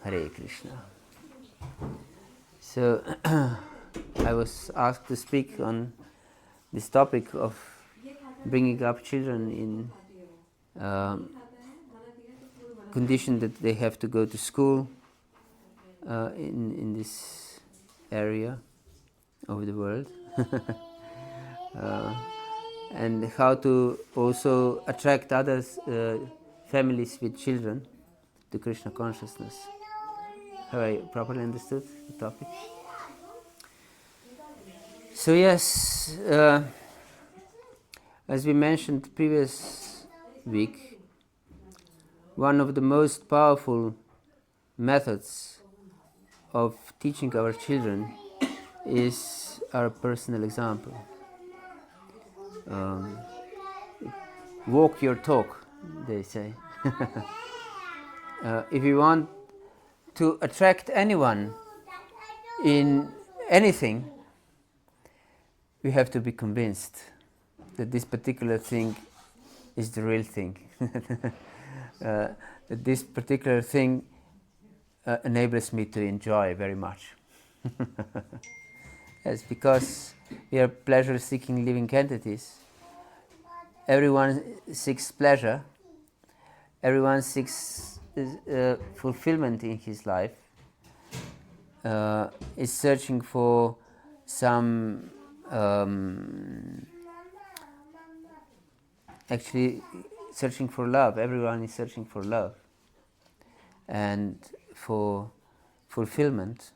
Hare Krishna. So, I was asked to speak on this topic of bringing up children in condition that they have to go to school in this area of the world, and how to also attract others, families with children, to Krishna consciousness. Have I properly understood the topic? So yes, as we mentioned previous week, one of the most powerful methods of teaching our children is our personal example. Walk your talk, they say. If you want to attract anyone in anything, we have to be convinced that this particular thing is the real thing. That this particular thing enables me to enjoy very much. Yes, because we are pleasure-seeking living entities. Everyone seeks pleasure. Everyone seeks fulfillment in his life. Is searching for some actually searching for love. Everyone is searching for love and for fulfillment.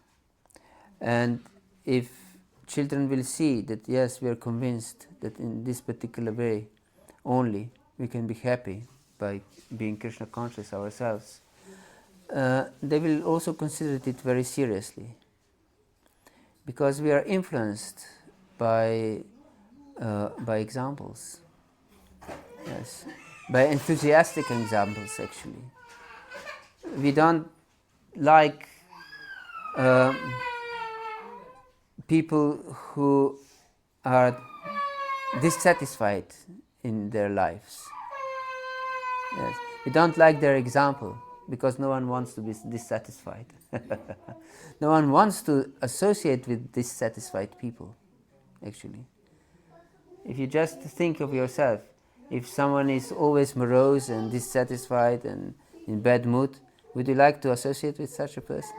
And if children will see that, yes, we are convinced that in this particular way only we can be happy by being Krishna conscious ourselves, they will also consider it very seriously, because we are influenced by examples. Yes, by enthusiastic examples. Actually, we don't like people who are dissatisfied in their lives. Yes, we don't like their example because no one wants to be dissatisfied. No one wants to associate with dissatisfied people. Actually, if you just think of yourself, if someone is always morose and dissatisfied and in bad mood, would you like to associate with such a person?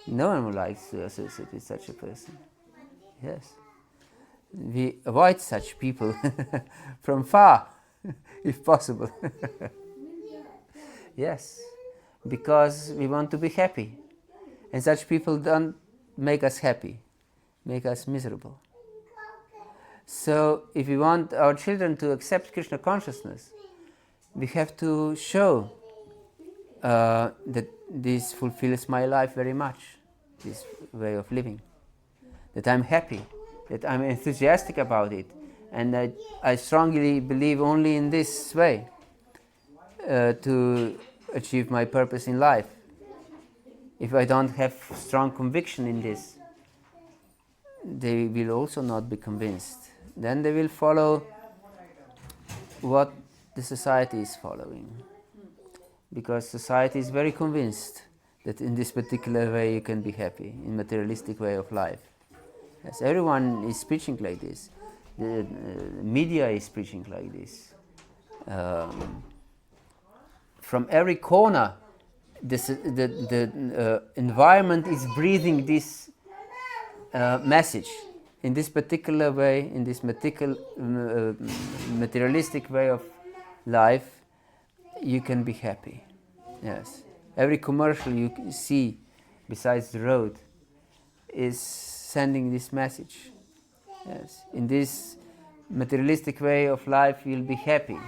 No one would like to associate with such a person. Yes. We avoid such people from far, if possible. Yes, because we want to be happy. And such people don't make us happy, make us miserable. So, if we want our children to accept Krishna consciousness, we have to show that this fulfills my life very much, this way of living. That I'm happy, that I'm enthusiastic about it, and that I strongly believe only in this way to achieve my purpose in life. If I don't have strong conviction in this, they will also not be convinced. Then they will follow what the society is following, because society is very convinced that in this particular way you can be happy, in materialistic way of life. Yes, everyone is preaching like this. The media is preaching like this. From every corner, the environment is breathing this message. In this particular way, in this materialistic way of life, you can be happy. Yes. Every commercial you see besides the road is sending this message. Yes. In this materialistic way of life, you'll be happy.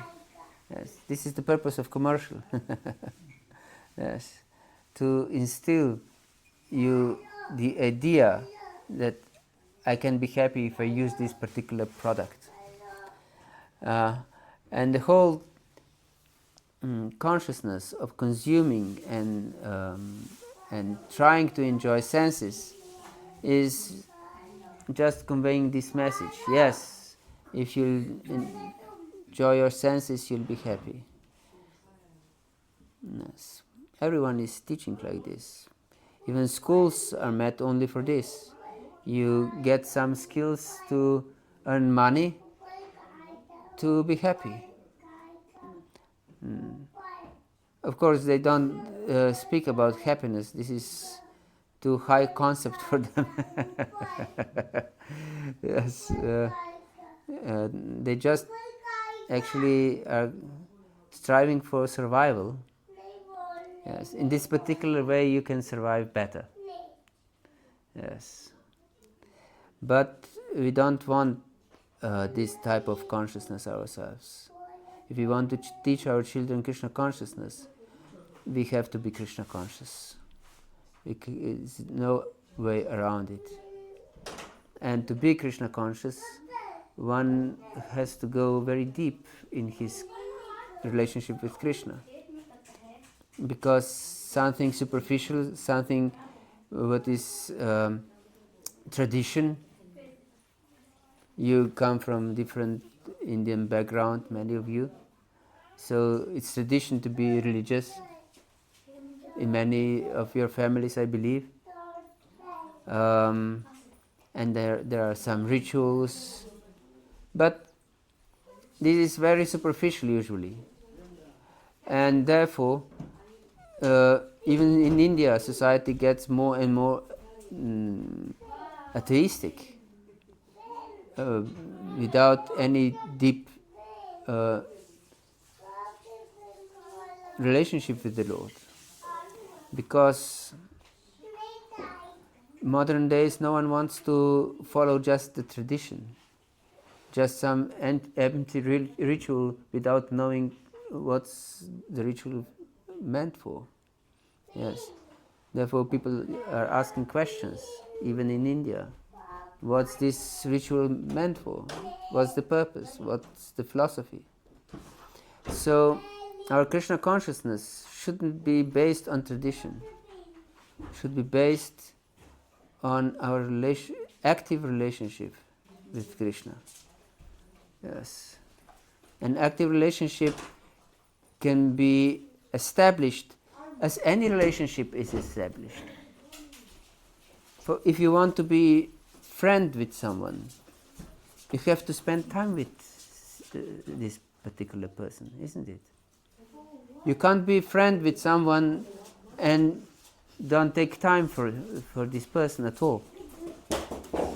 Yes. This is the purpose of commercial. Yes. To instill you the idea that I can be happy if I use this particular product. And the whole consciousness of consuming and trying to enjoy senses is just conveying this message. Yes, if you enjoy your senses, you'll be happy. Yes. Everyone is teaching like this. Even schools are meant only for this. You get some skills to earn money to be happy. Of course, they don't speak about happiness. This is too high concept for them. Yes, they just actually are striving for survival. Yes, in this particular way you can survive better. Yes, but we don't want this type of consciousness ourselves. If we want to teach our children Krishna consciousness, we have to be Krishna conscious. There's no way around it. And to be Krishna conscious, one has to go very deep in his relationship with Krishna. Because something superficial, something what is tradition, you come from different Indian background, many of you, so it's tradition to be religious in many of your families, I believe, and there are some rituals, but this is very superficial usually, and therefore even in India society gets more and more atheistic, without any deep relationship with the Lord, because modern days no one wants to follow just the tradition, just some empty ritual without knowing what's the ritual meant for. Yes, therefore people are asking questions, even in India. What's this ritual meant for? What's the purpose? What's the philosophy? So our Krishna consciousness shouldn't be based on tradition. It should be based on our active relationship with Krishna. Yes. An active relationship can be established as any relationship is established. For if you want to be friend with someone, you have to spend time with this particular person, isn't it? You can't be friend with someone and don't take time for this person at all,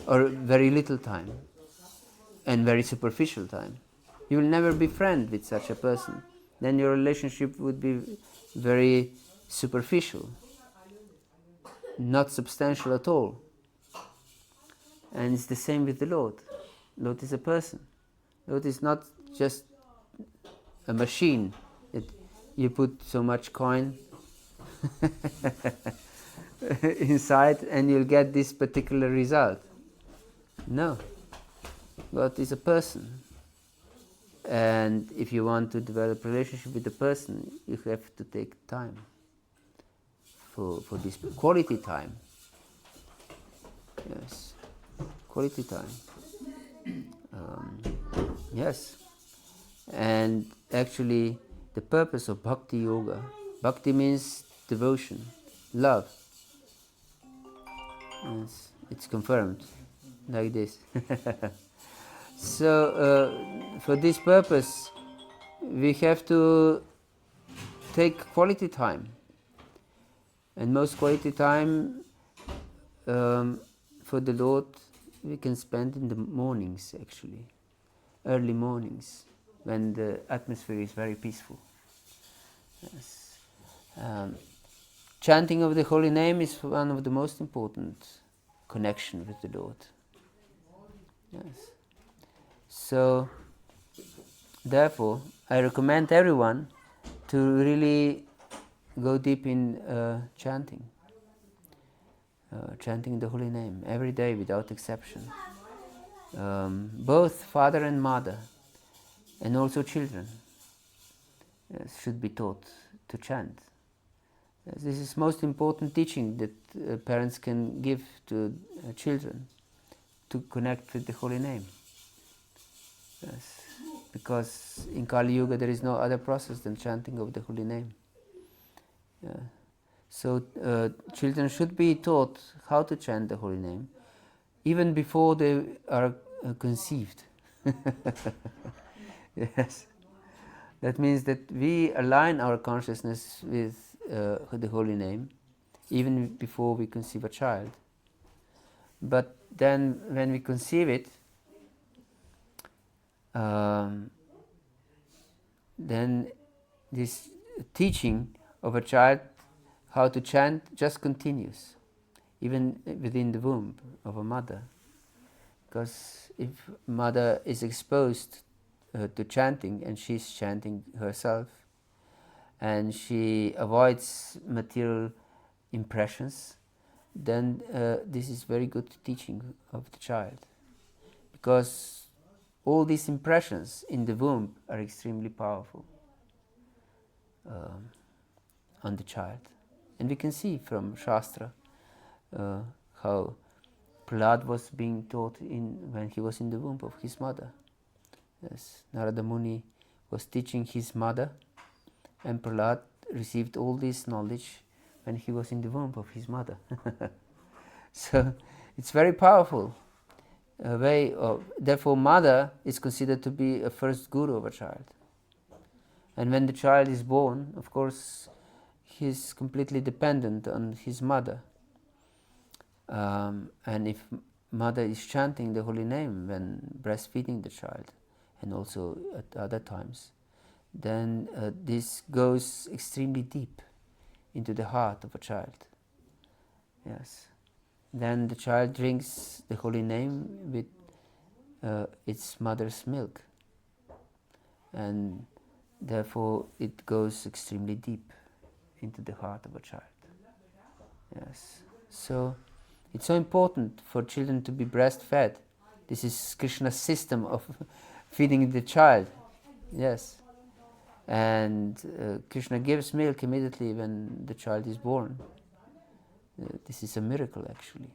or very little time, and very superficial time. You will never be friend with such a person. Then your relationship would be very superficial, not substantial at all. And it's the same with the Lord. Lord is a person. Lord is not just a machine that you put so much coin inside and you'll get this particular result. No. God is a person. And if you want to develop a relationship with a person, you have to take time for this quality time. Yes, quality time. Yes, and actually the purpose of Bhakti Yoga, Bhakti means devotion, love. Yes, it's confirmed like this. So for this purpose we have to take quality time, and most quality time for the Lord we can spend in the mornings, actually, early mornings, when the atmosphere is very peaceful. Yes. Chanting of the holy name is one of the most important connection with the Lord. Yes. So, therefore, I recommend everyone to really go deep in chanting the holy name every day without exception. Both father and mother, and also children, yes, should be taught to chant. Yes, this is most important teaching that parents can give to children, to connect with the holy name. Yes, because in Kali Yuga there is no other process than chanting of the holy name. Yeah. So children should be taught how to chant the holy name even before they are conceived. Yes. That means that we align our consciousness with the holy name even before we conceive a child. But then when we conceive it, then this teaching of a child how to chant just continues, even within the womb of a mother. Because if mother is exposed to chanting, and she's chanting herself, and she avoids material impressions, then this is very good teaching of the child. Because all these impressions in the womb are extremely powerful on the child. And we can see from Shastra how Prahlad was being taught when he was in the womb of his mother. Yes, Narada Muni was teaching his mother, and Prahlad received all this knowledge when he was in the womb of his mother. So it's very powerful way of. Therefore, mother is considered to be a first guru of a child. And when the child is born, of course, he is completely dependent on his mother. And if mother is chanting the holy name when breastfeeding the child, and also at other times, then this goes extremely deep into the heart of a child. Yes. Then the child drinks the holy name with its mother's milk, and therefore it goes extremely deep into the heart of a child. Yes. So it's so important for children to be breastfed. This is Krishna's system of feeding the child. Yes. And Krishna gives milk immediately when the child is born. This is a miracle, actually.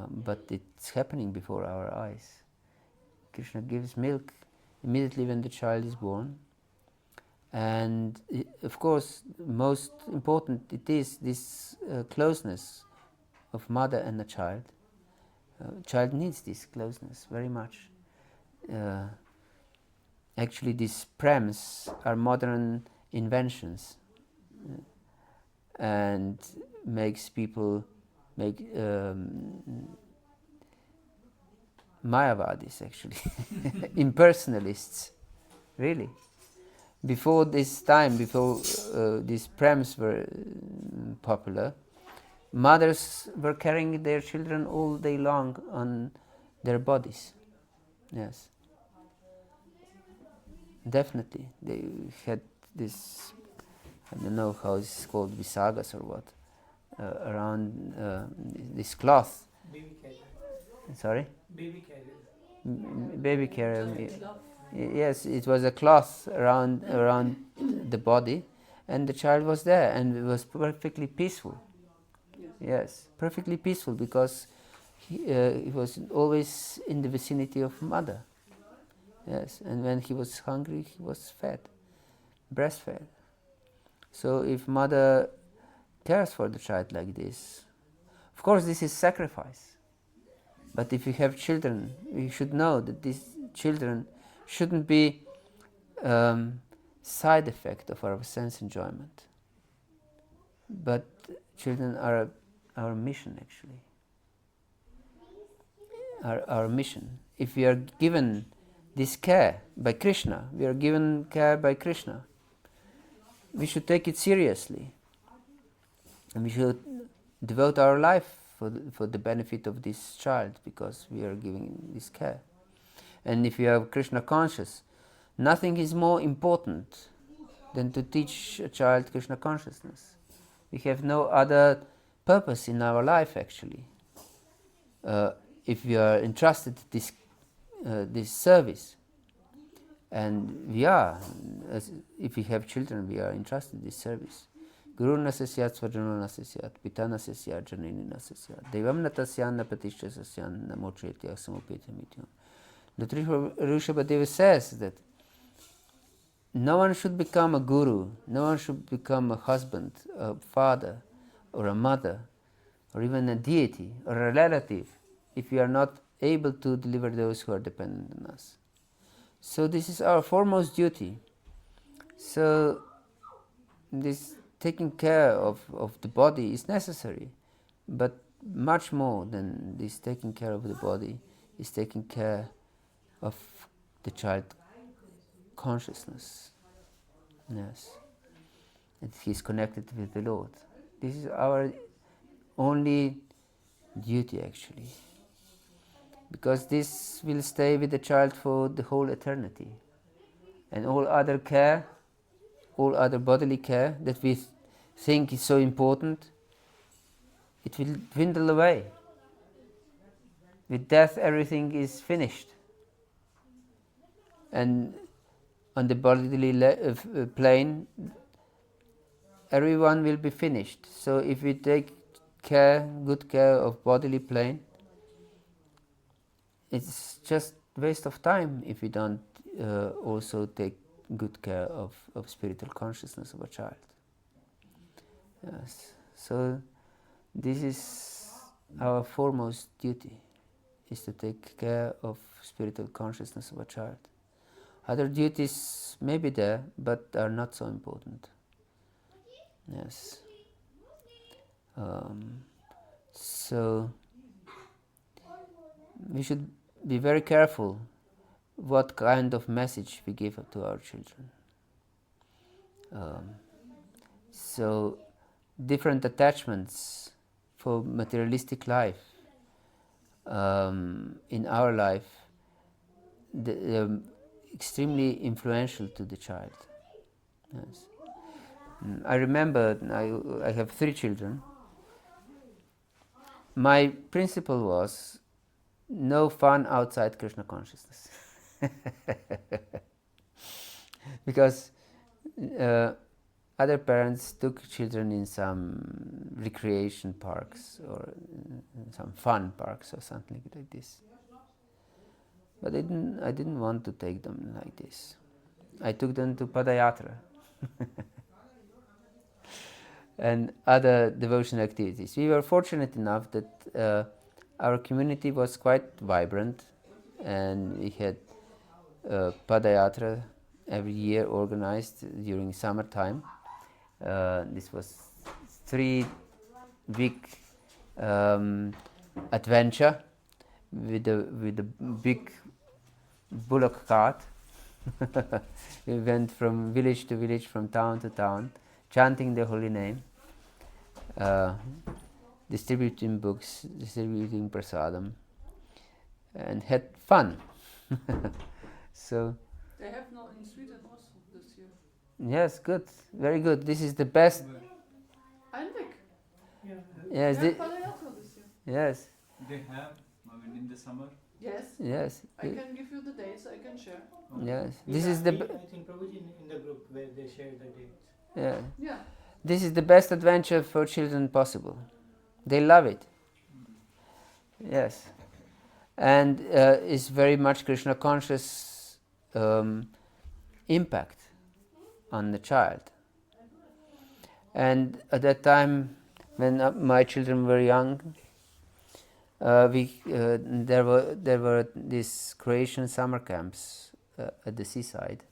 But it's happening before our eyes. Krishna gives milk immediately when the child is born. And of course, most important it is this closeness of mother and the child. Child needs this closeness very much. Actually, these prams are modern inventions, and makes people Mayavadis, actually, impersonalists, really. Before this time, before these prams were popular, mothers were carrying their children all day long on their bodies. Yes. Definitely. They had this, I don't know how it's called, visagas or what, around this cloth. Baby carrier. Sorry? Baby carrier. Baby carrier. Yes, it was a cloth around the body, and the child was there, and it was perfectly peaceful. Yes, perfectly peaceful, because he was always in the vicinity of mother. Yes, and when he was hungry, he was fed, breastfed. So if mother cares for the child like this, of course this is sacrifice. But if you have children, you should know that these children shouldn't be side effect of our sense enjoyment. But children are our mission, actually. Our mission. If we are given this care by Krishna, we are given care by Krishna, we should take it seriously. And we should devote our life for the benefit of this child, because we are giving this care. And if you are Krishna conscious, nothing is more important than to teach a child Krishna consciousness. We have no other purpose in our life, actually. If we are entrusted this service, and we are, if we have children, we are entrusted this service. Guru nasya syat svajano nasya syat, pita nasya syat, janini nasya syat, devam natasyan napatishya sasyan, namochretya samupeta mityam. The Rishabhadeva says that no one should become a guru, no one should become a husband, a father, or a mother, or even a deity, or a relative, if we are not able to deliver those who are dependent on us. So this is our foremost duty. So this taking care of the body is necessary, but much more than this taking care of the body is taking care of the child consciousness. Yes. And he is connected with the Lord. This is our only duty actually. Because this will stay with the child for the whole eternity. And all other care, all other bodily care that we think is so important, it will dwindle away. With death everything is finished. And on the bodily plane, everyone will be finished. So if we take good care of bodily plane, it's just waste of time if we don't also take good care of spiritual consciousness of a child. Yes. So this is our foremost duty, is to take care of spiritual consciousness of a child. Other duties may be there, but are not so important. Yes. So we should be very careful what kind of message we give to our children. So different attachments for materialistic life in our life, extremely influential to the child. Yes. I remember, I have 3 children. My principle was no fun outside Krishna consciousness. Because other parents took children in some recreation parks or some fun parks or something like this. But I didn't want to take them like this. I took them to Padayatra and other devotional activities. We were fortunate enough that our community was quite vibrant, and we had Padayatra every year organized during summertime. This was 3-week adventure with a big bullock cart. We went from village to village, from town to town, chanting the holy name, distributing books, distributing prasadam, and had fun. So They have now in Sweden also this year. yes, good, very good. This is the best. Einweg. Yeah. Yes, They have Padayatra this year. yes, They have, in the summer. Yes. yes, I can give you the dates. I can share. yes. This is the I think Prabhuji in the group where they share the dates. yeah. Yeah. This is the best adventure for children possible. They love it. Yes, and it's very much Krishna conscious impact on the child. And at that time, when my children were young, there were these Croatian summer camps at the seaside,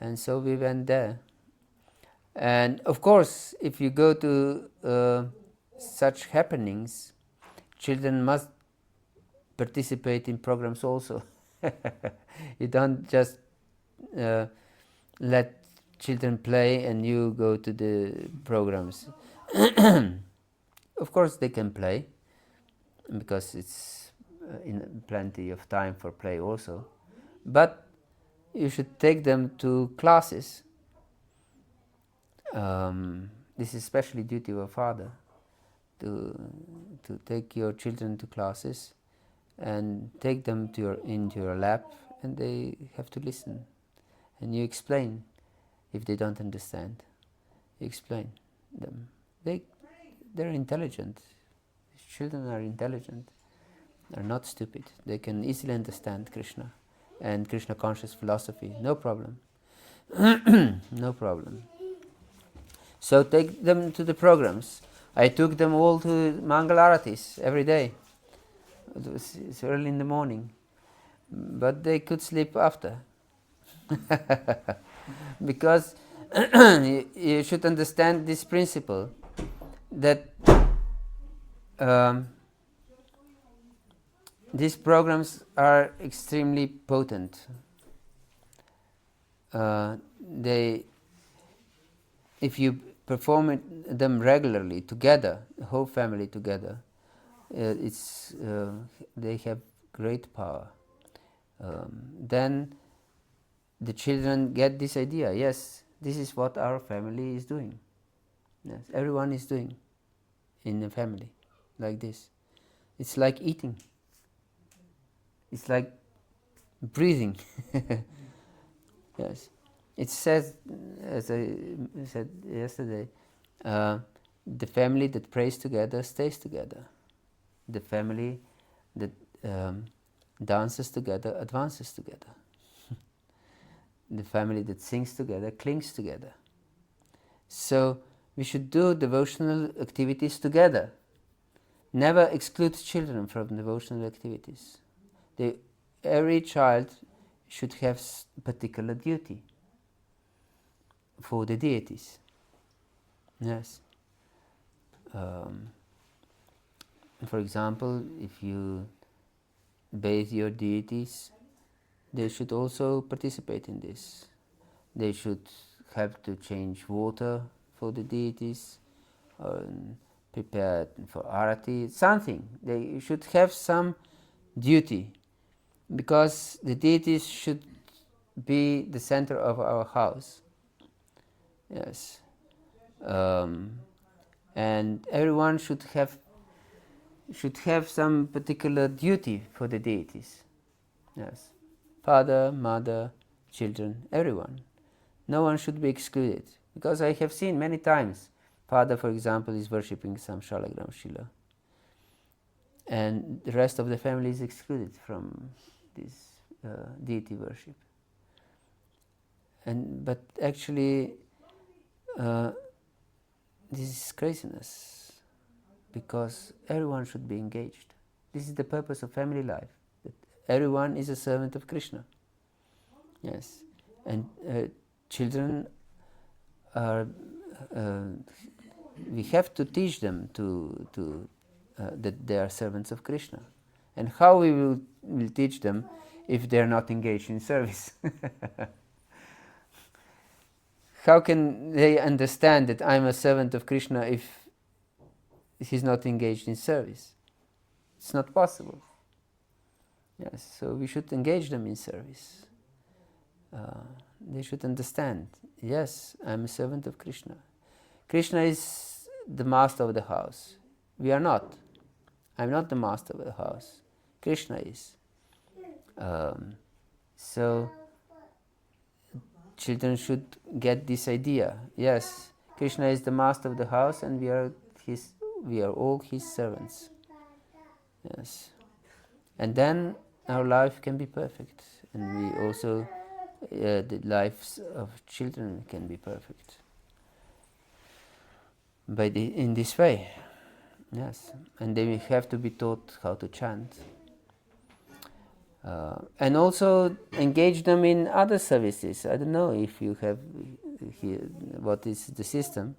and so we went there. And of course, if you go to such happenings, children must participate in programs also. You don't just let children play and you go to the programs. Of course they can play, because it's in plenty of time for play also. But you should take them to classes. This is especially duty of a father, to take your children to classes and take them into your lap, and they have to listen. And you explain if they don't understand. You explain them. They're intelligent. Children are intelligent. They're not stupid. They can easily understand Krishna and Krishna conscious philosophy. No problem. No problem. So take them to the programs. I took them all to Mangalaratis every day. It's early in the morning, but they could sleep after. Because you should understand this principle that these programs are extremely potent. If you perform them regularly together, the whole family together, they have great power. Then the children get this idea. Yes, this is what our family is doing. Yes, everyone is doing in the family like this. It's like eating. It's like breathing. Yes. It says, as I said yesterday, the family that prays together stays together. The family that dances together advances together. The family that sings together clings together. So we should do devotional activities together. Never exclude children from devotional activities. Every child should have particular duty for the deities. Yes. For example, if you bathe your deities, they should also participate in this. They should have to change water for the deities, or prepare for arati, something. They should have some duty, because the deities should be the center of our house. Yes. And everyone should have some particular duty for the deities. Yes. Father, mother, children, everyone. No one should be excluded. Because I have seen many times, father, for example, is worshipping some Shalagram Shila, and the rest of the family is excluded from this deity worship. But actually, this is craziness, because everyone should be engaged. This is the purpose of family life, that everyone is a servant of Krishna. Yes, and children are. We have to teach them that they are servants of Krishna. And how we will teach them if they are not engaged in service? How can they understand that I'm a servant of Krishna if he's not engaged in service? It's not possible. Yes, so we should engage them in service. They should understand, yes, I'm a servant of Krishna. Krishna is the master of the house. We are not. I'm not the master of the house. Krishna is. So children should get this idea. Yes, Krishna is the master of the house, and we are all his servants. Yes. And then our life can be perfect, and we also the lives of children can be perfect in this way. Yes, and they have to be taught how to chant, and also engage them in other services. I don't know if you have here what is the system,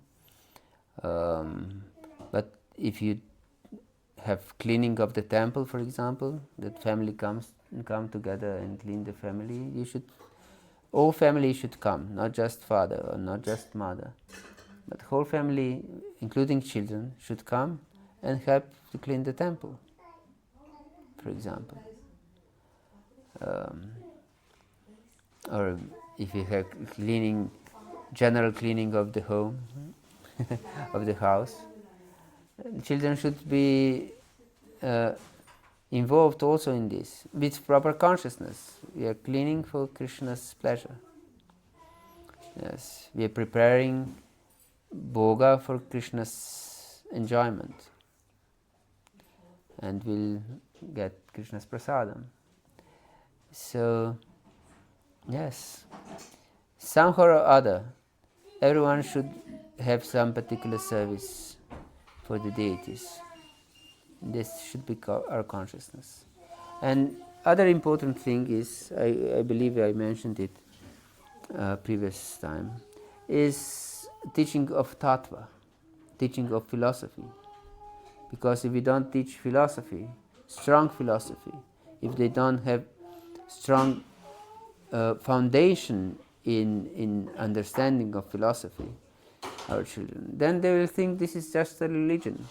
but if you have cleaning of the temple, for example, that family come together and clean the family, all family should come, not just father or not just mother, but whole family, including children, should come and help to clean the temple, for example. Or if you have general cleaning of the home, of the house, children should be involved also in this, with proper consciousness. We are cleaning for Krishna's pleasure. Yes, we are preparing bhoga for Krishna's enjoyment, and we'll get Krishna's prasadam. So, yes, somehow or other, everyone should have some particular service for the deities. This should be our consciousness. And other important thing is, I believe I mentioned it previous time, is teaching of tattva, teaching of philosophy. Because if we don't teach philosophy, strong philosophy, if they don't have strong foundation in understanding of philosophy, our children, then they will think this is just a religion.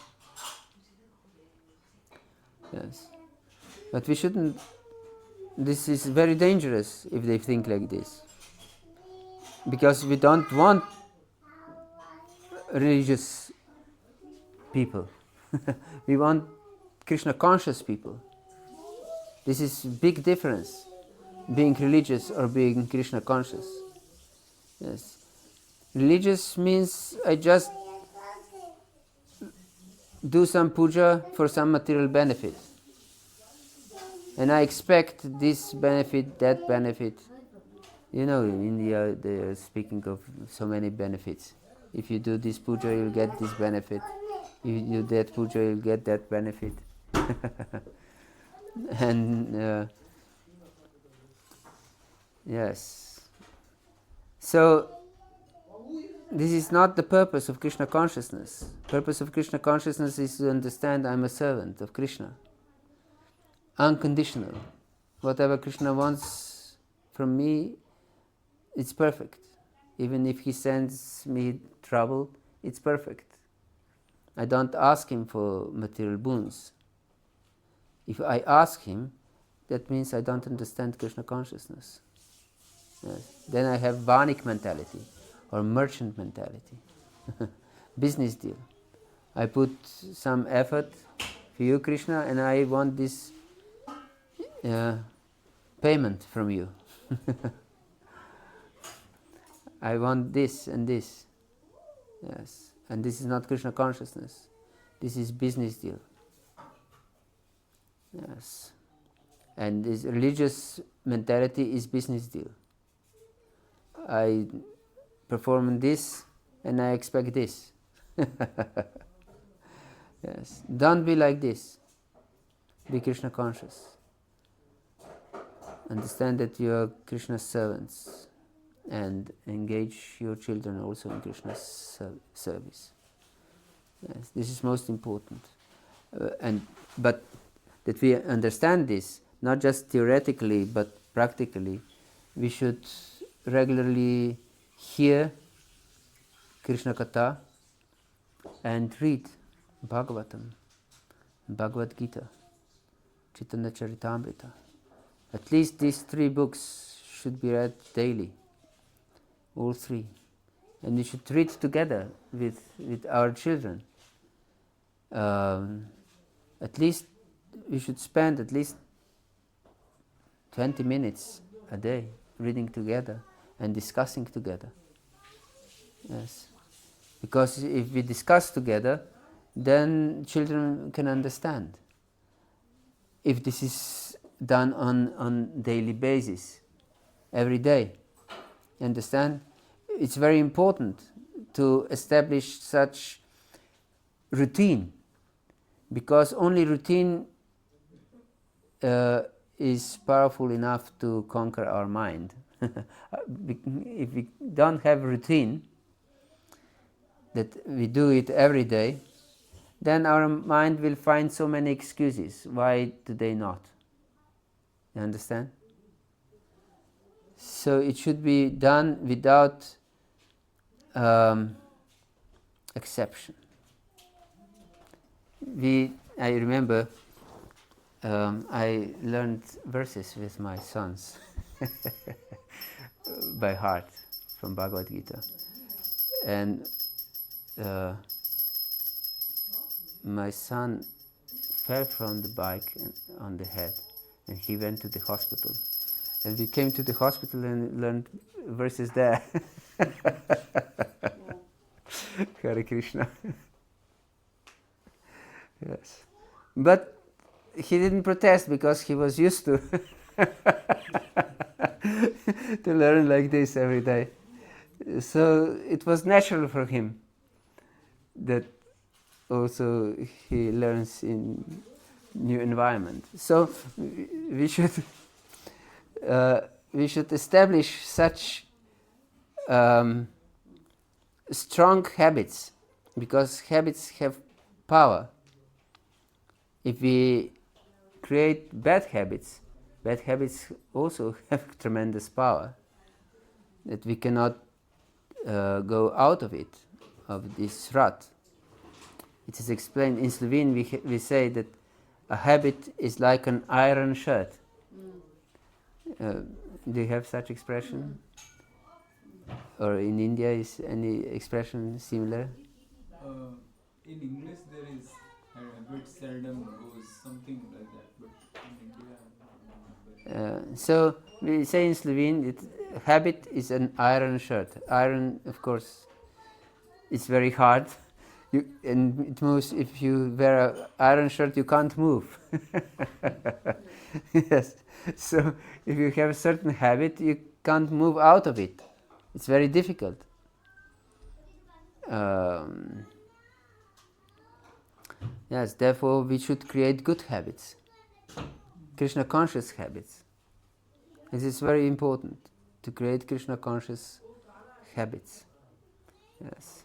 Yes. But we shouldn't, this is very dangerous if they think like this. Because we don't want religious people. We want Krishna conscious people. This is big difference, being religious or being Krishna conscious. Yes. Religious means I just do some puja for some material benefit. And I expect this benefit, that benefit. You know, in India they are speaking of so many benefits. If you do this puja, you'll get this benefit. If you do that puja, you'll get that benefit. And yes. So this is not the purpose of Krishna consciousness. Purpose of Krishna consciousness is to understand I'm a servant of Krishna. Unconditional. Whatever Krishna wants from me, it's perfect. Even if he sends me trouble, it's perfect. I don't ask him for material boons. If I ask him, that means I don't understand Krishna consciousness. Yes. Then I have Vanik mentality or merchant mentality. Business deal. I put some effort for you, Krishna, and I want this payment from you. I want this and this. Yes. And this is not Krishna consciousness. This is business deal. Yes. And this religious mentality is business deal. I perform this and I expect this. Yes. Don't be like this. Be Krishna conscious. Understand that you are Krishna's servants and engage your children also in Krishna's service. Yes, this is most important. But that we understand this, not just theoretically but practically, we should regularly hear Krishna Katha and read Bhagavatam, Bhagavad Gita, Chaitanya Caritamṛta. At least these 3 books should be read daily, all 3. And we should read together with our children. At least we should spend at least 20 minutes a day reading together and discussing together. Yes. Because if we discuss together, then children can understand. If this is done on daily basis, every day, understand? It's very important to establish such routine, because only routine is powerful enough to conquer our mind. If we don't have routine, that we do it every day, then our mind will find so many excuses. Why do they not? You understand? So it should be done without exception. I remember I learned verses with my sons by heart from Bhagavad Gita, and my son fell from the bike on the head, and he went to the hospital. And we came to the hospital and learned verses there. Hare Krishna. Yes. But he didn't protest because he was used to to learn like this every day. So it was natural for him that also he learns in new environment. So we should establish such strong habits, because habits have power. If we create bad habits also have tremendous power, that we cannot go out of it, of this rut. It is explained in Slovene, we say that a habit is like an iron shirt. Do you have such expression? Or in India is any expression similar? In English there is habit seldom goes, something like that, but in India I don't remember. So we say in Slovene that habit is an iron shirt. Iron, of course, it's very hard. And it moves. If you wear an iron shirt, you can't move. Yes. So if you have a certain habit, you can't move out of it. It's very difficult. Yes. Therefore, we should create good habits, Krishna conscious habits. It is very important to create Krishna conscious habits. Yes.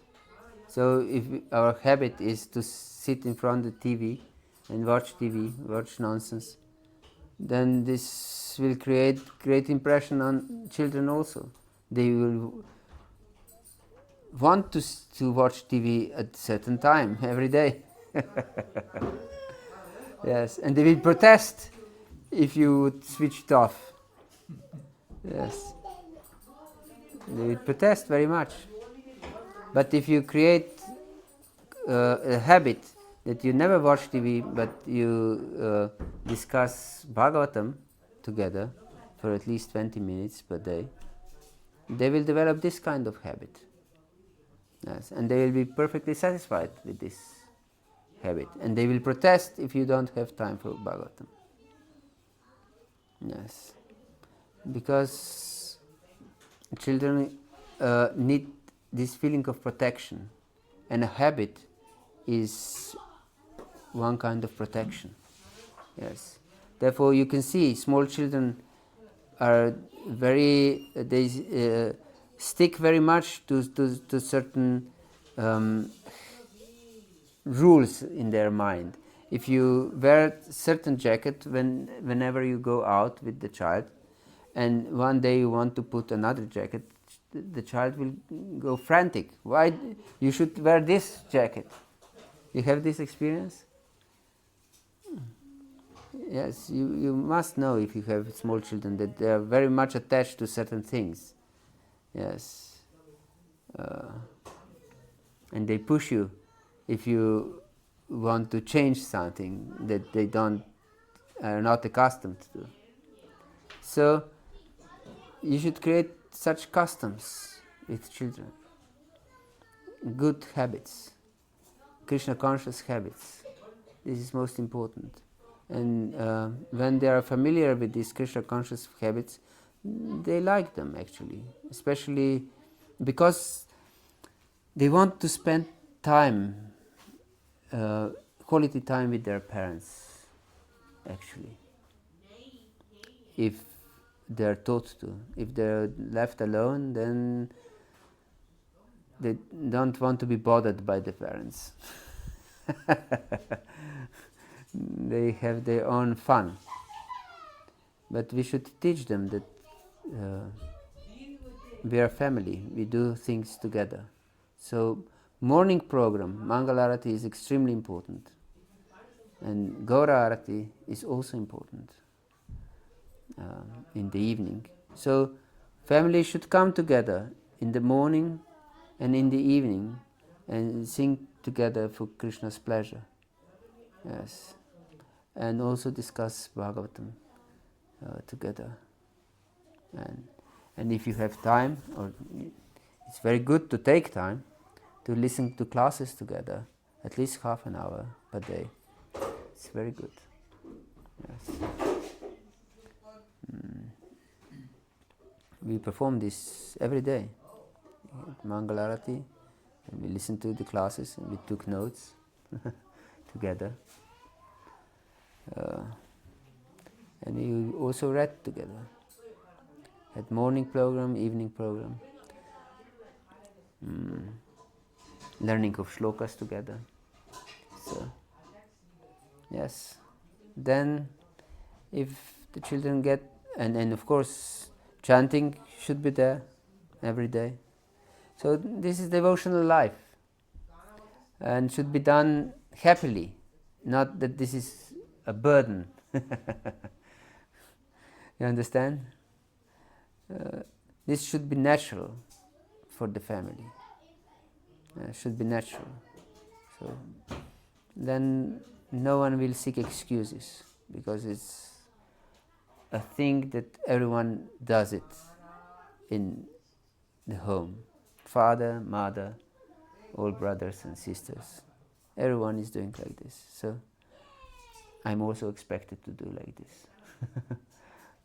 So if our habit is to sit in front of the TV and watch TV, watch nonsense, then this will create great impression on children also. They will want to watch TV at a certain time every day. Yes, and they will protest if you would switch it off. Yes, they will protest very much. But if you create a habit that you never watch TV, but you discuss Bhagavatam together for at least 20 minutes per day, they will develop this kind of habit. Yes, and they will be perfectly satisfied with this habit. And they will protest if you don't have time for Bhagavatam. Yes, because children need this feeling of protection, and a habit is one kind of protection. Yes. Therefore, you can see small children are they stick very much to certain rules in their mind. If you wear a certain jacket whenever you go out with the child, and one day you want to put another jacket, the child will go frantic. Why you should wear this jacket? You have this experience? Yes, you must know, if you have small children, that they are very much attached to certain things. Yes. And they push you if you want to change something that they are not accustomed to. So you should create such customs with children. Good habits, Krishna conscious habits. This is most important. And when they are familiar with these Krishna conscious habits, they like them actually, especially because they want to spend time, quality time with their parents actually, if they are taught to. If they are left alone, then they don't want to be bothered by the parents. They have their own fun. But we should teach them that we are family, we do things together. So morning program, Mangalarati, is extremely important. And Gaura Arati is also important in the evening. So family should come together in the morning and in the evening and sing together for Krishna's pleasure. Yes. And also discuss Bhagavatam together. And if you have time, or it's very good to take time to listen to classes together, at least half an hour per day. It's very good. Yes. We perform this every day. at Mangalarati, and we listened to the classes and we took notes together. And we also read together. At morning program, evening program. Learning of shlokas together. So, yes. Then, if the children get, and of course, chanting should be there every day. So this is devotional life, and should be done happily, not that this is a burden. You understand? This should be natural for the family. Should be natural. So then no one will seek excuses, because it's a thing that everyone does it in the home. Father, mother, all brothers and sisters. Everyone is doing like this. So I'm also expected to do like this.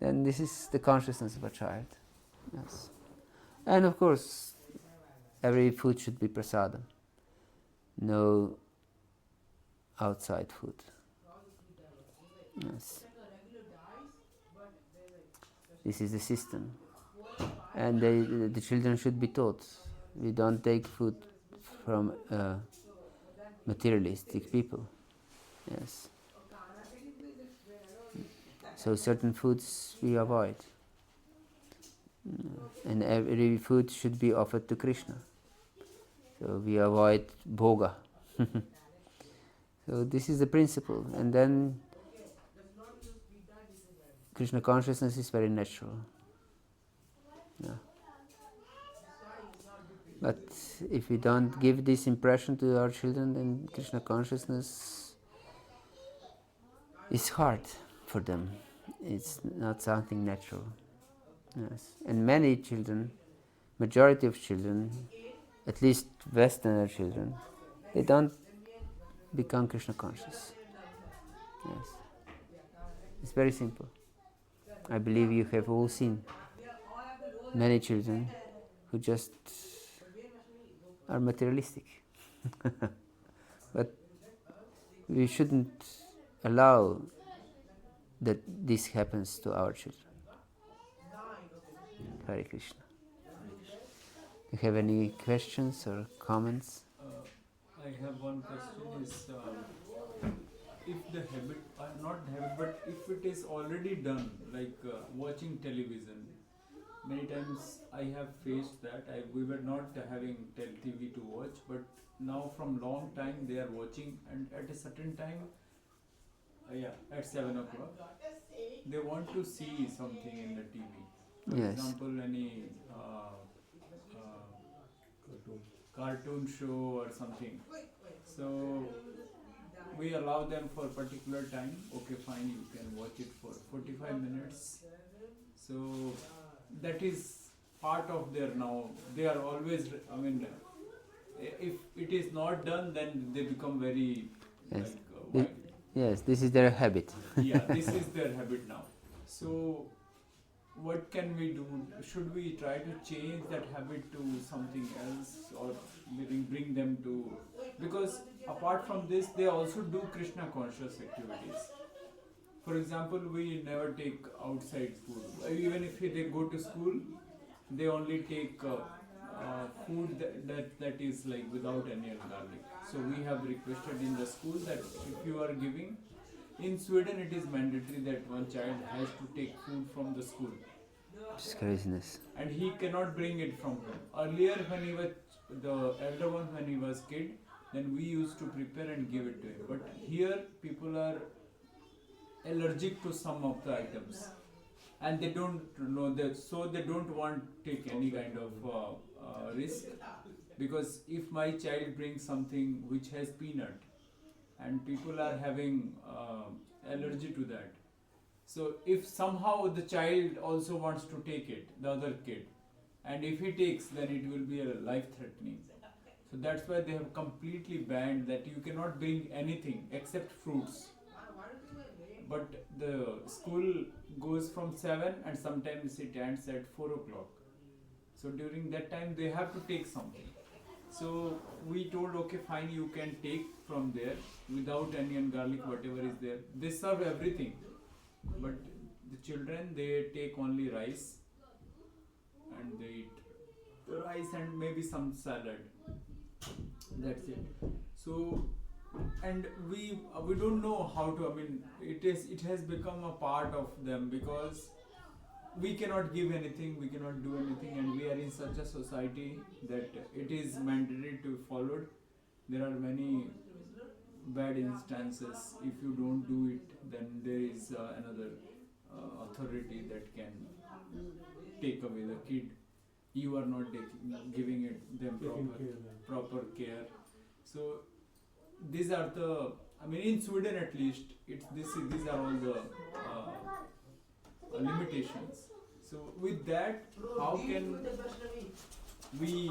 Then this is the consciousness of a child. Yes. And of course, every food should be prasadam. No outside food. Yes. This is the system. And the children should be taught. We don't take food from materialistic people. Yes. So certain foods we avoid. And every food should be offered to Krishna. So we avoid bhoga. So this is the principle. And then Krishna consciousness is very natural. Yeah. But if we don't give this impression to our children, then Krishna consciousness is hard for them. It's not something natural. Yes. And many children, majority of children, at least Westerner children, they don't become Krishna conscious. Yes. It's very simple. I believe you have all seen many children who just are materialistic. But we shouldn't allow that this happens to our children. Hare Krishna. You have any questions or comments? I have one question is, if the habit, not habit, but if it is already done, like watching television, many times I have faced that. We were not having TV to watch, but now from long time they are watching, and at a certain time, at 7 o'clock, they want to see something in the TV. For Yes. example, any cartoon show or something. So we allow them for a particular time. Okay, fine, you can watch it for 45 minutes. So that is part of their now. They are always, if it is not done, then they become very Yes. wild. Yes, this is their habit. Yeah, this is their habit now. So what can we do? Should we try to change that habit to something else, or bring them to, because apart from this they also do Krishna conscious activities. For example, we never take outside food. Even if they go to school, they only take food that is like without onion garlic. So we have requested in the school that if you are giving, in Sweden it is mandatory that one child has to take food from the school. It's craziness. And he cannot bring it from home. Earlier when he was the elder one, when he was kid, then we used to prepare and give it to him. But here people are allergic to some of the items, and they don't know that, so they don't want to take any kind of risk, because if my child brings something which has peanut and people are having allergy to that, so if somehow the child also wants to take it, the other kid, and if he takes, then it will be a life-threatening. So that's why they have completely banned that you cannot bring anything except fruits. But the school goes from 7 and sometimes it ends at 4 o'clock. So during that time they have to take something. So we told, okay, fine, you can take from there without onion, garlic, whatever is there. They serve everything, but the children, they take only rice and they eat rice and maybe some salad. That's it. So, and we don't know how to. I mean, it has become a part of them because we cannot give anything, we cannot do anything, and we are in such a society that it is mandatory to be followed. There are many bad instances. If you don't do it, then there is another authority that can take away the kid. You are not giving them proper care. So these are the. I mean, in Sweden at least, these are all the limitations. So with that, how can we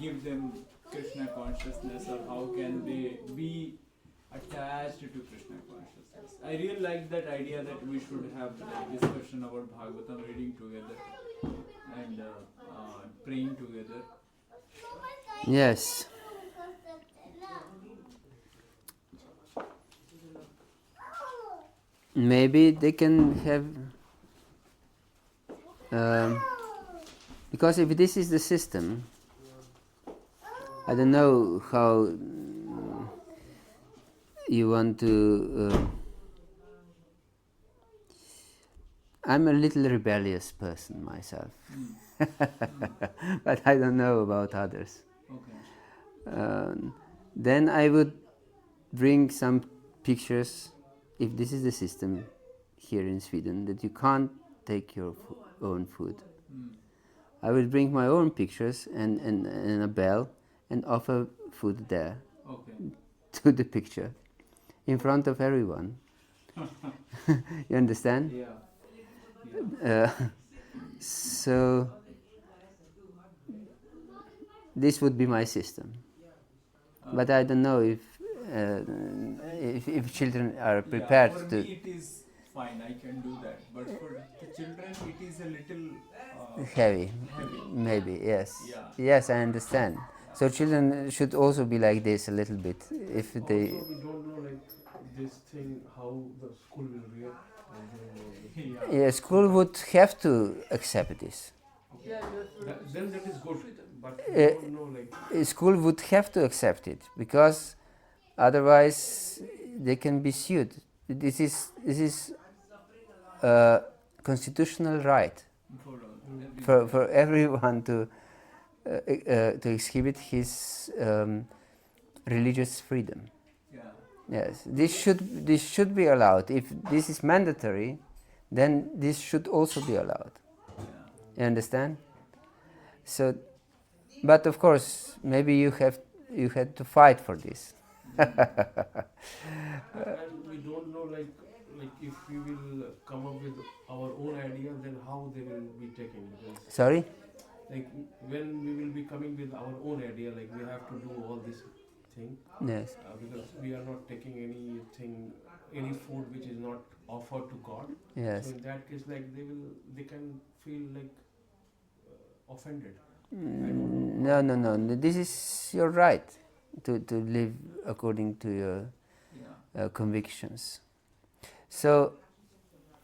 give them Krishna consciousness, or how can they be attached to Krishna consciousness? I really like that idea that we should have a discussion about Bhagavatam, reading together and praying together. Yes. Maybe they can have, because if this is the system, I don't know how you want to. I'm a little rebellious person myself, but I don't know about others. Okay. Then I would bring some pictures. If this is the system here in Sweden, that you can't take your own food, I will bring my own pictures and a bell and offer food there. Okay. To the picture in front of everyone. You understand? Yeah. So this would be my system, but I don't know if children are prepared for to. me it is fine, I can do that, but for the children it is a little Heavy, maybe, yes. Yeah. Yes, I understand. So children should also be like this a little bit. If they, Also, we don't know like this thing how the school will react. yeah, school would have to accept this. Yeah, you have Then that is good, freedom. but we don't know like. School would have to accept it, because otherwise they can be sued. This is a constitutional right for everyone to exhibit his religious freedom. Yeah. Yes, this should be allowed. If this is mandatory, then this should also be allowed. Yeah. You understand? So, but of course, maybe you had to fight for this. And we don't know like if we will come up with our own idea, then how they will be taken. Because Sorry? like when we will be coming with our own idea, like we have to do all this thing, Yes. because we are not taking any food which is not offered to God. Yes. So in that case, like they can feel like offended. No. This is your right to live according to your convictions. So,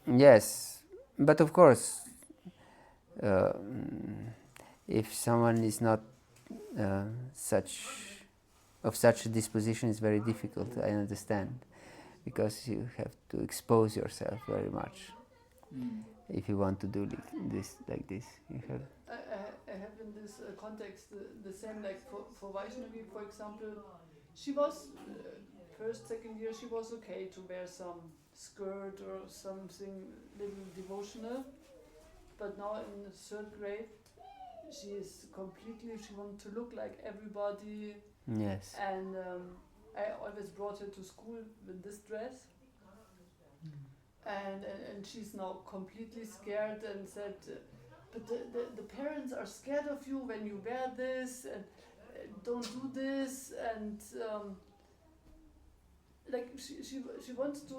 yes, but of course, if someone is not of such a disposition, it's very difficult. I understand, because you have to expose yourself very much. If you want to do this like this, you have. I have in this context the same, like for Vaishnavi, for example, she was first, second year she was okay to wear some skirt or something little devotional, but now in third grade she wants to look like everybody. Yes. And I always brought her to school with this dress. And she's now completely scared and said, but the parents are scared of you when you wear this, and don't do this, and like she wants to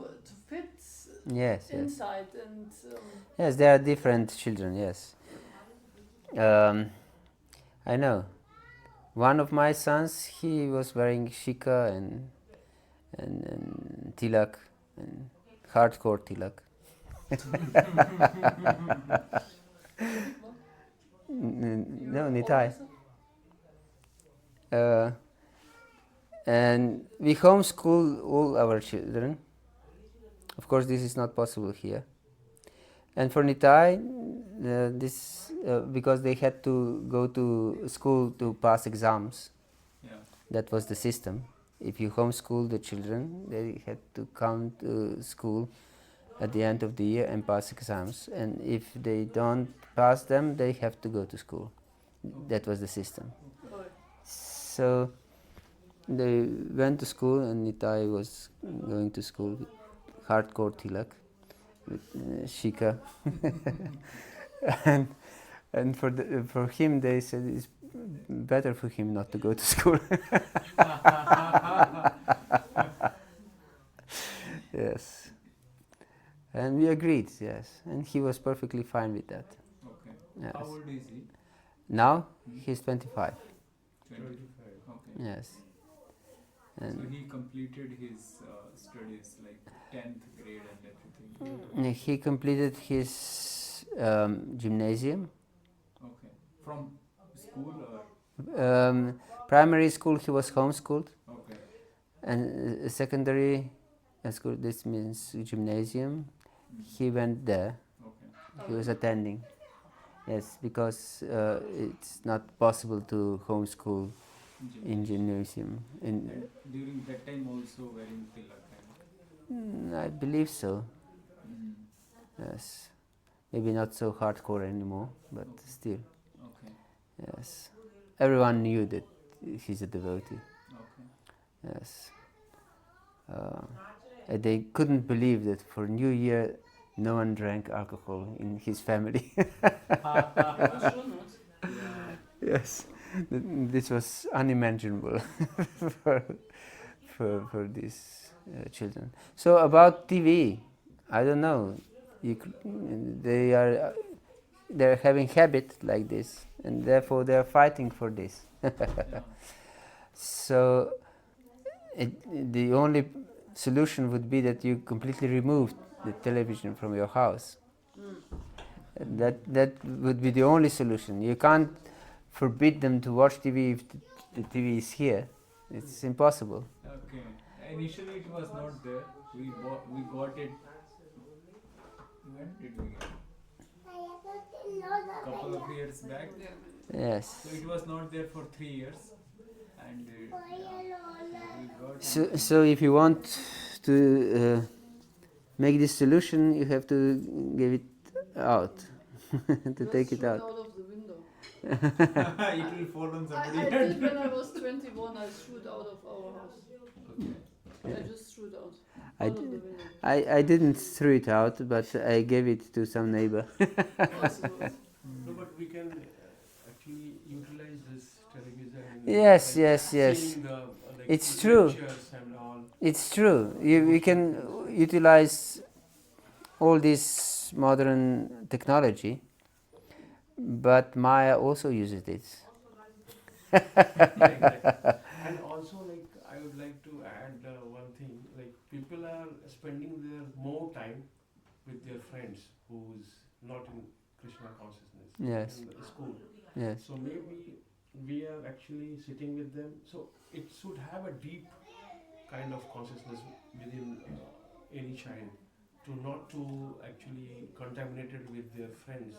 fit Yes. inside, and Yes, there are different children. Yes, I know. One of my sons, he was wearing shika and tilak, and hardcore tilak. No, Nitai. And we homeschool all our children. Of course, this is not possible here. And for Nitai, because they had to go to school to pass exams, Yeah. that was the system. If you homeschool the children, they had to come to school at the end of the year and pass exams. And if they don't pass them, they have to go to school. That was the system. Right. So they went to school, and Nitai was going to school with hardcore tilak, with shika. and for him, they said it's better for him not to go to school. Yes. And we agreed, yes. And he was perfectly fine with that. Okay. Yes. How old is he? Now, he's 25. 25. Okay. Yes. So And he completed his studies like 10th grade and everything. he completed his gymnasium. Okay. From school or? Primary school, he was homeschooled. Okay. And secondary school, this means gymnasium, he went there. Okay. He was attending. Yes, because it's not possible to homeschool in gymnasium. And during that time also wearing tilak. I believe so. Yes. Maybe not so hardcore anymore, but still. Okay. Yes. Everyone knew that he's a devotee. Okay. Yes. And they couldn't believe that for New Year no one drank alcohol in his family. For sure not. Yes. This was unimaginable for these children. So about TV, I don't know. They're having habit like this, and therefore they are fighting for this. So the only solution would be that you completely remove the television from your house. That would be the only solution. You can't forbid them to watch TV if the TV is here. It's impossible. Okay. Initially it was not there. We got it. When did we get it? Couple of years back. Yes. So it was not there for 3 years, and we got So if you want to make this solution, you have to give it out, to take it out. Out of the window. it will fall on I somebody. did when I was 21. I threw it out of our house. Okay. I just threw it out. I Out of the d- window. I didn't throw it out, but I gave it to some neighbor. Possible. No, but we can actually utilize this television. Yes, yes, yes. Seeing the, It's true. lectures and all. It's true. We can utilize all this modern technology, but Maya also uses it. And also, like, I would like to add one thing. Like, people are spending their more time with their friends who's not in Krishna consciousness Yes. in the school. Yes. So maybe we are actually sitting with them. So it should have a deep kind of consciousness within any child, to not to actually contaminate it with their friends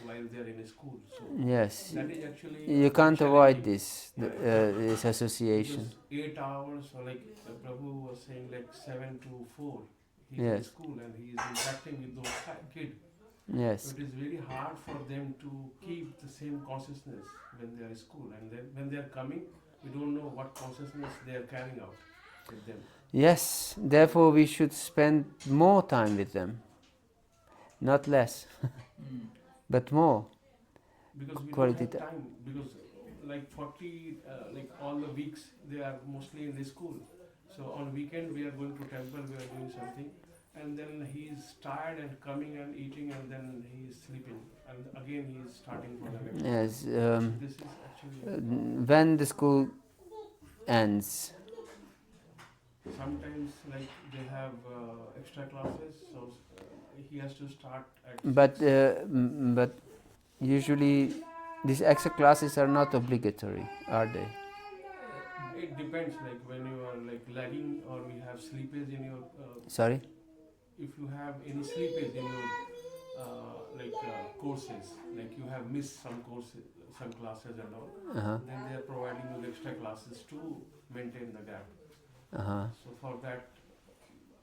while they are in a school. So Yes. that is actually You can't avoid challenging. this, this association. Because 8 hours, or like Prabhu was saying, like 7 to 4, he's in Yes. school and he is interacting with those kids. Yes. So it is very hard for them to keep the same consciousness when they are in school, and then when they are coming, we don't know what consciousness they are carrying out with them. Yes. Therefore, we should spend more time with them, not less, but more. Because we Quality don't have time, because like 40, like all the weeks they are mostly in the school. So on weekend we are going to temple, we are doing something, and then he's tired and coming and eating, and then he's sleeping, and again he's starting for the next. Yes. This is actually When the school ends, sometimes like they have extra classes, so he has to start at. but usually these extra classes are not obligatory, are they? It depends, like when you are like lagging or we have sleepage in your. Sorry. If you have any sleepage in your courses, like you have missed some courses, some classes and all, Uh-huh. then they are providing you extra classes to maintain the gap. Uh-huh. So for that,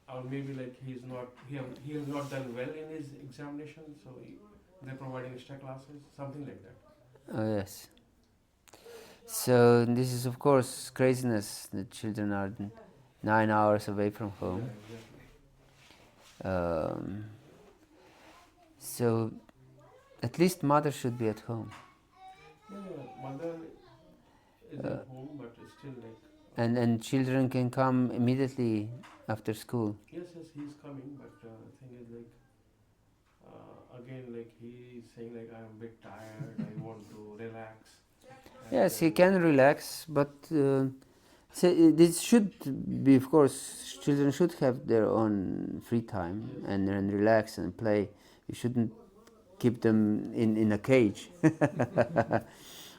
or maybe like he has not done well in his examination, so they're providing extra classes, something like that. Oh yes. So this is of course craziness. The children are 9 hours away from home. Yeah, exactly. So at least mother should be at home. Yeah, mother is at home, but it's still like. And children can come immediately after school. Yes, he's coming, but the thing is like, again, like he's saying like I'm a bit tired, I want to relax. Yes, he can relax, but this should be, of course, children should have their own free time and relax and play. You shouldn't keep them in a cage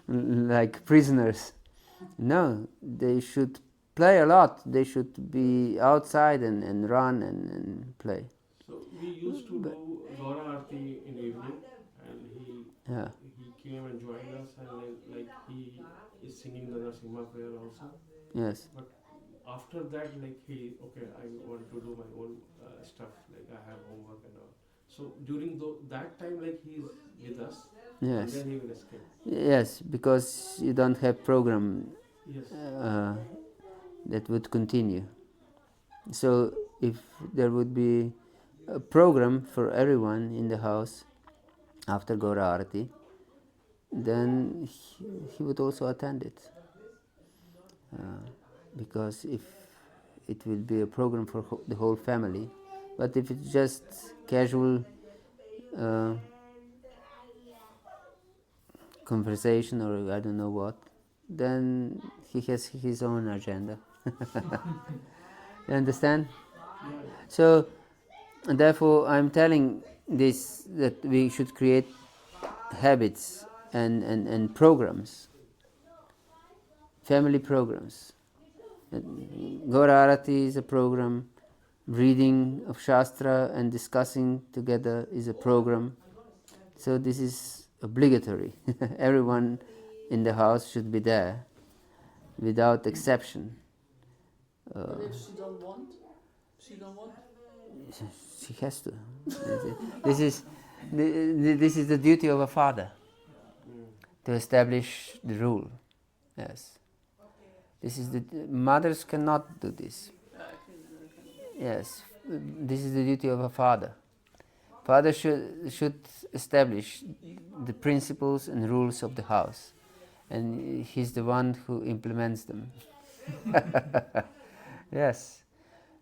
like prisoners. No, they should play a lot. They should be outside and run and play. So we used to do Gaura Arti in evening, and he came and joined us, and like he is singing the Narasimha prayer also. Yes. But after that, like I want to do my own stuff, like I have homework and all. So during that time, like he's with us, Yes. and then he will escape. Yes, because you don't have program Yes. that would continue. So if there would be a program for everyone in the house after Gaura Arati, then he would also attend it. Because if it will be a program for the whole family, but if it's just casual conversation or I don't know what, then he has his own agenda. You understand? Yeah. So, and therefore I'm telling this, that we should create habits and programs, family programs. Gaura Arati is a program, reading of Shastra and discussing together is a program. So this is obligatory. Everyone in the house should be there, without exception. But if she don't want, She has to. This is the duty of a father, to establish the rule. Yes. This is mothers cannot do this. Yes. This is the duty of a father. Father should establish the principles and rules of the house, and he's the one who implements them. Yes.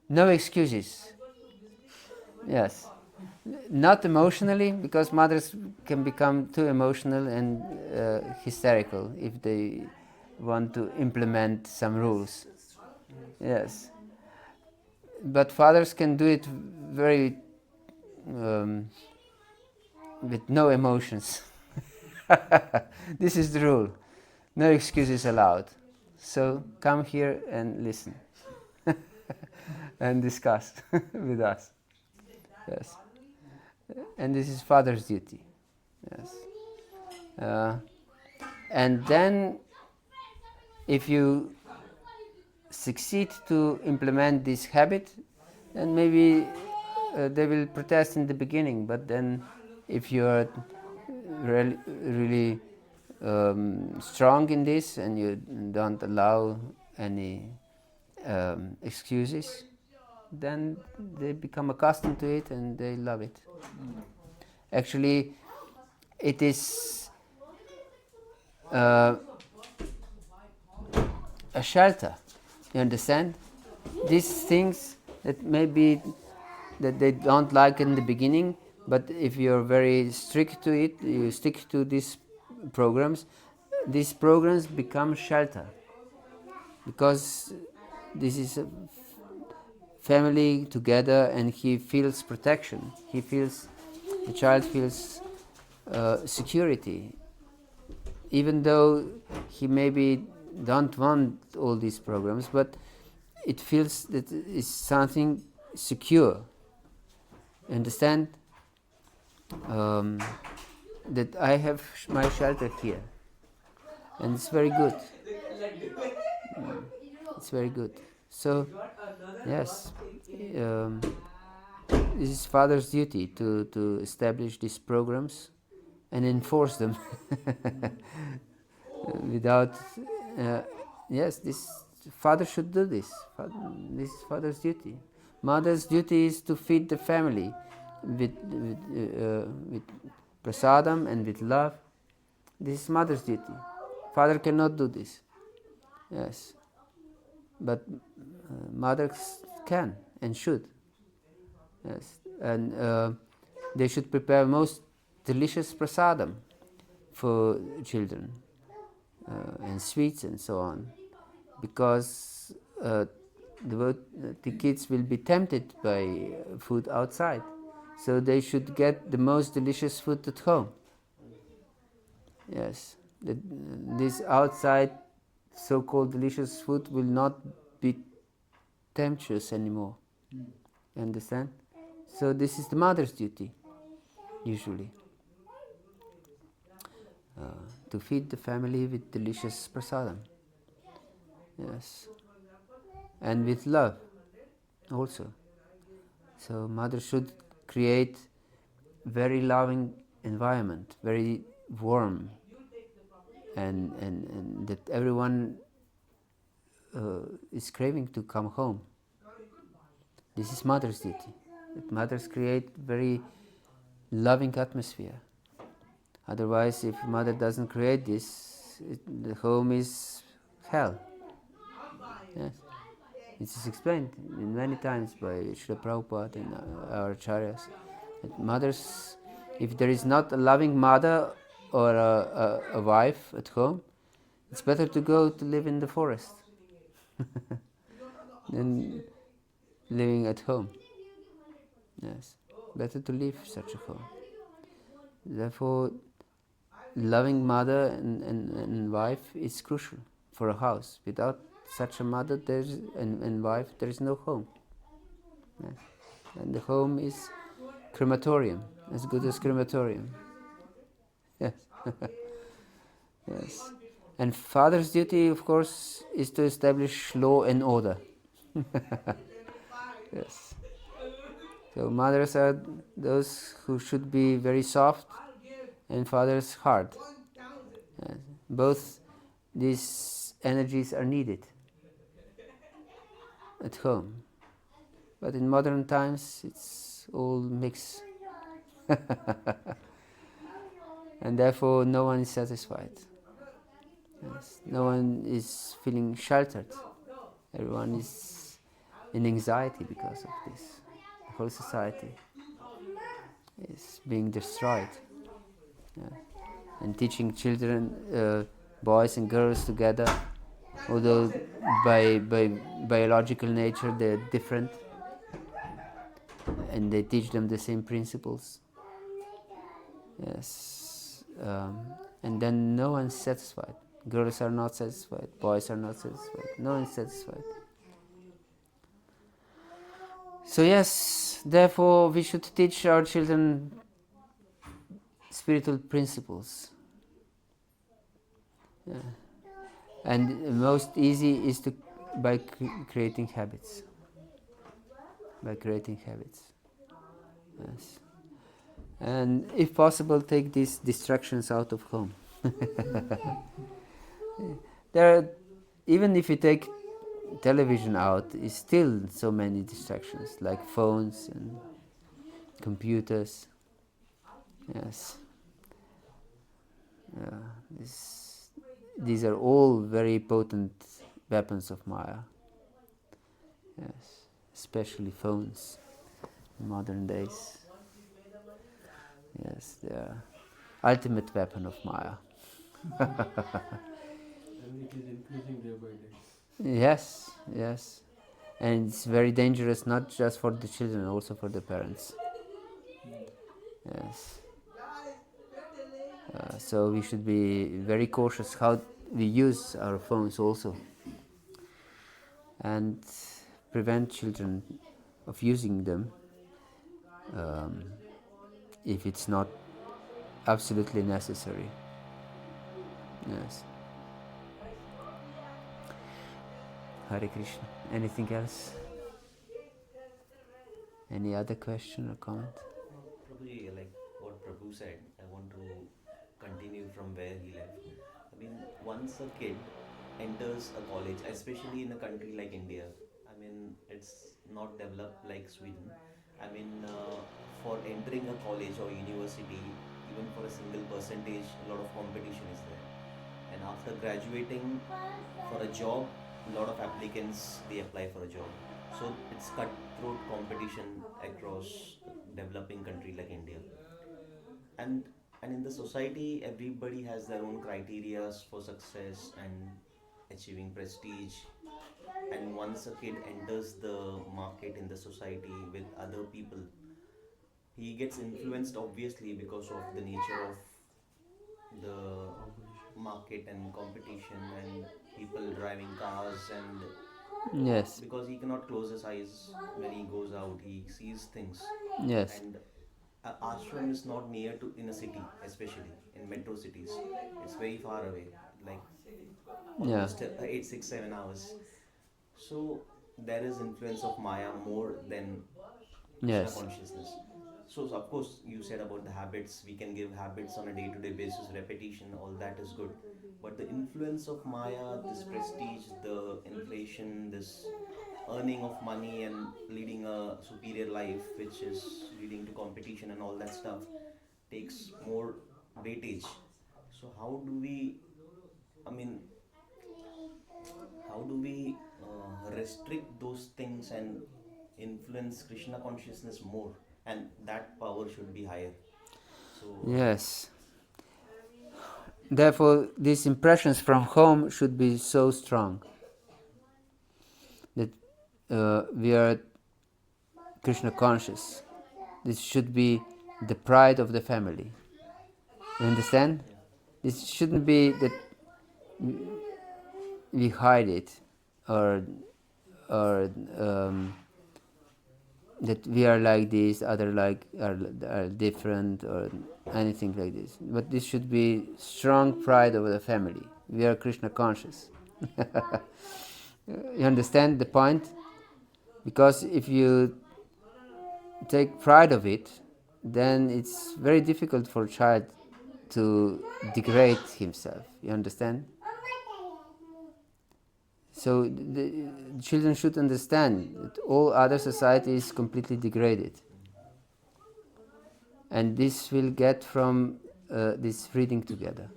No excuses. Yes. Not emotionally, because mothers can become too emotional and hysterical if they want to implement some rules. Yes. But fathers can do it very with no emotions. This is the rule. No excuses allowed. So come here and listen and discuss with us. Yes. And this is father's duty. Yes. And then if you succeed to implement this habit, then maybe they will protest in the beginning, but then if you are really strong in this and you don't allow any excuses, then they become accustomed to it and they love it. Actually, it is a shelter. You understand? These things that maybe that they don't like in the beginning, but if you're very strict to it, you stick to these programs become shelter, because this is a family together, and he feels protection. The child feels security, even though he maybe don't want all these programs, but it feels that it's something secure. Understand? That I have my shelter here, and it's very good. It's very good. So, yes, this is father's duty to establish these programs and enforce them. Without, yes, this father should do this. This is father's duty. Mother's duty is to feed the family with prasadam and with love. This is mother's duty. Father cannot do this. Yes, but mothers can and should. Yes, and they should prepare most delicious prasadam for children, and sweets and so on, because the kids will be tempted by food outside, so they should get the most delicious food at home. Yes, this outside so-called delicious food will not be temptuous anymore. You understand? So this is the mother's duty, usually, to feed the family with delicious prasadam. Yes, and with love also. So mother should create very loving environment, very warm, and that everyone is craving to come home. This is mother's duty. That mothers create very loving atmosphere. Otherwise, if mother doesn't create this, the home is hell. Yes. It is explained many times by Srila Prabhupada and our acharyas that mothers, if there is not a loving mother or a wife at home, it's better to go to live in the forest than living at home. Yes, better to leave such a home. Therefore, loving mother and wife is crucial for a house. Without such a mother and wife, there is no home. Yes. And the home is crematorium, as good as crematorium. Yes. Yes. And father's duty, of course, is to establish law and order. Yes. So mothers are those who should be very soft, and fathers hard. Yes. Both these energies are needed at home. But in modern times, it's all mixed. And therefore, no one is satisfied. Yes. No one is feeling sheltered. Everyone is in anxiety because of this. The whole society is being destroyed. Yeah. And teaching children, boys and girls together, although by biological nature they're different, and they teach them the same principles. Yes, and then no one's satisfied. Girls are not satisfied, boys are not satisfied, no one's satisfied. So yes, therefore we should teach our children spiritual principles. Yeah. And most easy is by creating habits. By creating habits. Yes. And if possible, take these distractions out of home. Even if you take television out, is still so many distractions, like phones and computers. Yes. These are all very potent weapons of Maya. Yes, especially phones in modern days. Yes, they are ultimate weapon of Maya. And it is increasing day by day. Yes, yes. And it's very dangerous not just for the children, also for the parents. Yes. So we should be very cautious how we use our phones also, and prevent children of using them if it's not absolutely necessary. Yes. Hare Krishna. Anything else? Any other question or comment? Probably like what Prabhu said, I want to continue from where he left. I mean, once a kid enters a college, especially in a country like India, I mean, it's not developed like Sweden. I mean, for entering a college or university, even for a single percentage, a lot of competition is there. And after graduating for a job, a lot of applicants they apply for a job. So it's cutthroat competition across developing country like India. And and in the society, everybody has their own criteria for success and achieving prestige. And once a kid enters the market in the society with other people, he gets influenced obviously because of the nature of the market and competition and people driving cars, and Yes, because he cannot close his eyes when he goes out, he sees things. yes, And ashram is not near to in a city, especially in metro cities. It's very far away, like yeah, almost 8, 6, 7 hours. So there is influence of Maya more than Krishna yes, consciousness. So of course you said about the habits. We can give habits on a day-to-day basis, repetition. All that is good, but the influence of Maya, this prestige, the inflation, this earning of money and leading a superior life, which is leading to competition and all that stuff, takes more weightage. So how do we? I mean, how do we restrict those things and influence Krishna consciousness more? And that power should be higher. So yes. Therefore, these impressions from home should be so strong that we are Krishna conscious. This should be the pride of the family. You understand? yeah, This shouldn't be that we hide it, or or that we are like this, other like are different, or anything like this. But this should be strong pride of the family. We are Krishna conscious. You understand the point? Because if you take pride of it, then it's very difficult for a child to degrade himself. You understand? So the children should understand that all other society is completely degraded, and this will get from this reading together.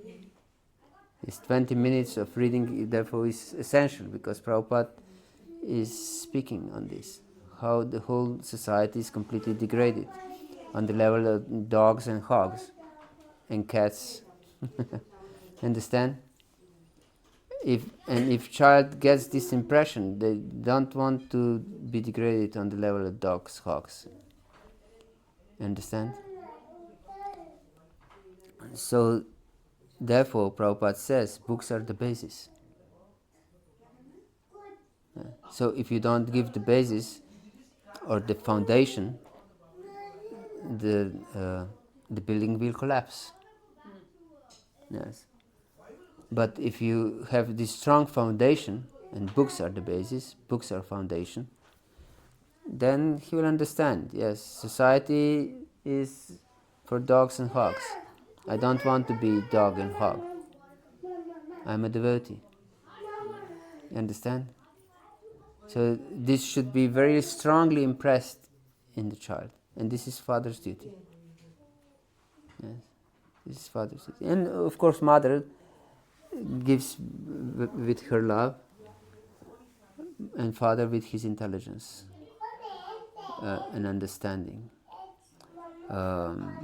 This 20 minutes of reading, therefore, is essential, because Prabhupada is speaking on this, how the whole society is completely degraded on the level of dogs and hogs and cats. Understand? If child gets this impression, they don't want to be degraded on the level of dogs, hogs. Understand? So, therefore, Prabhupada says books are the basis. So, if you don't give the basis or the foundation, the building will collapse. Yes. But if you have this strong foundation, and books are the basis, books are foundation, then he will understand, yes, society is for dogs and hogs. I don't want to be dog and hog. I'm a devotee. You understand? So this should be very strongly impressed in the child. And this is father's duty. Yes. This is father's duty. And of course mother gives with her love, and father with his intelligence. an understanding.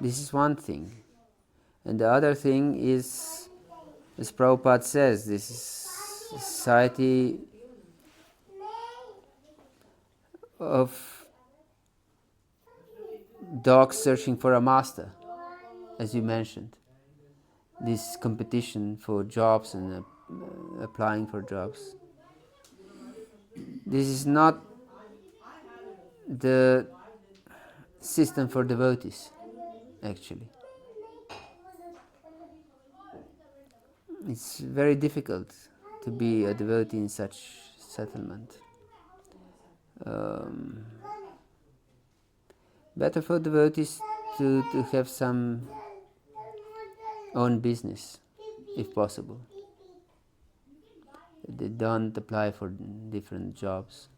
This is one thing. And the other thing is, as Prabhupada says, this is a society of dogs searching for a master, as you mentioned. This competition for jobs and applying for jobs. This is not the system for devotees, actually. It's very difficult to be a devotee in such settlement. Better for devotees to have some own business, if possible. They don't apply for different jobs.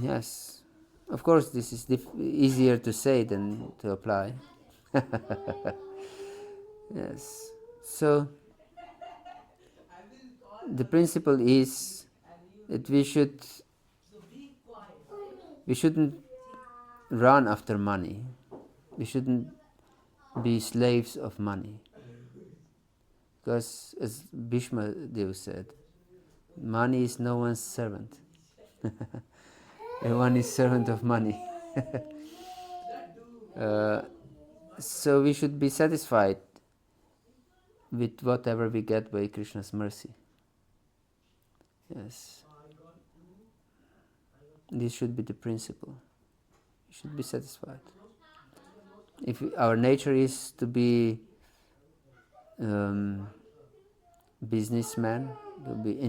Yes, of course this is easier to say than to apply. Yes, so the principle is that we shouldn't run after money. We shouldn't be slaves of money. Because as Bhishma Dev said, money is no one's servant. Everyone is servant of money. So we should be satisfied with whatever we get by Krishna's mercy. Yes. This should be the principle. We should be satisfied. If our nature is to be businessmen, to be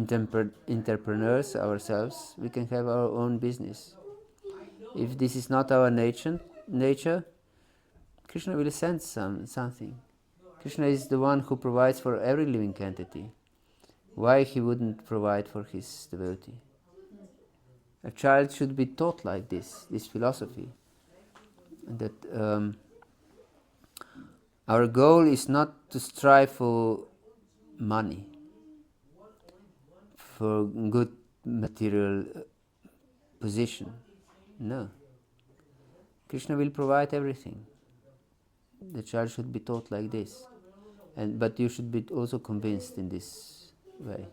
entrepreneurs ourselves, we can have our own business. If this is not our nature, Krishna will send something. Krishna is the one who provides for every living entity. Why he wouldn't provide for his devotee? A child should be taught like this philosophy. That our goal is not to strive for money, for good material position. No. Krishna will provide everything. The child should be taught like this. But you should be also convinced in this way.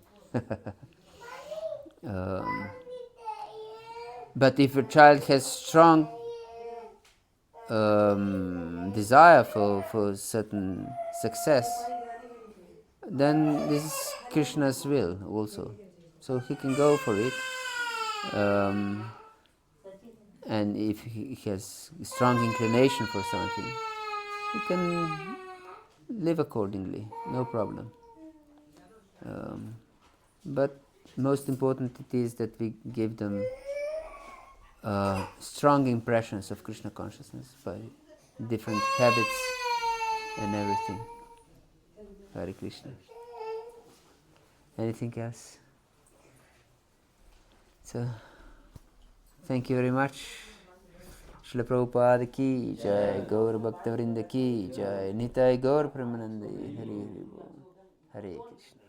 But if a child has strong desire for certain success, then this is Krishna's will also. So he can go for it. And if he has strong inclination for something, he can live accordingly, no problem. But most important it is that we give them strong impressions of Krishna consciousness by different habits and everything. Hare Krishna. Anything else? So, thank you very much. Srila Prabhupada ki jai, Gaur Bhakta Vrinda ki jai, Nitai Gaur Premanande, Hare Hare Krishna.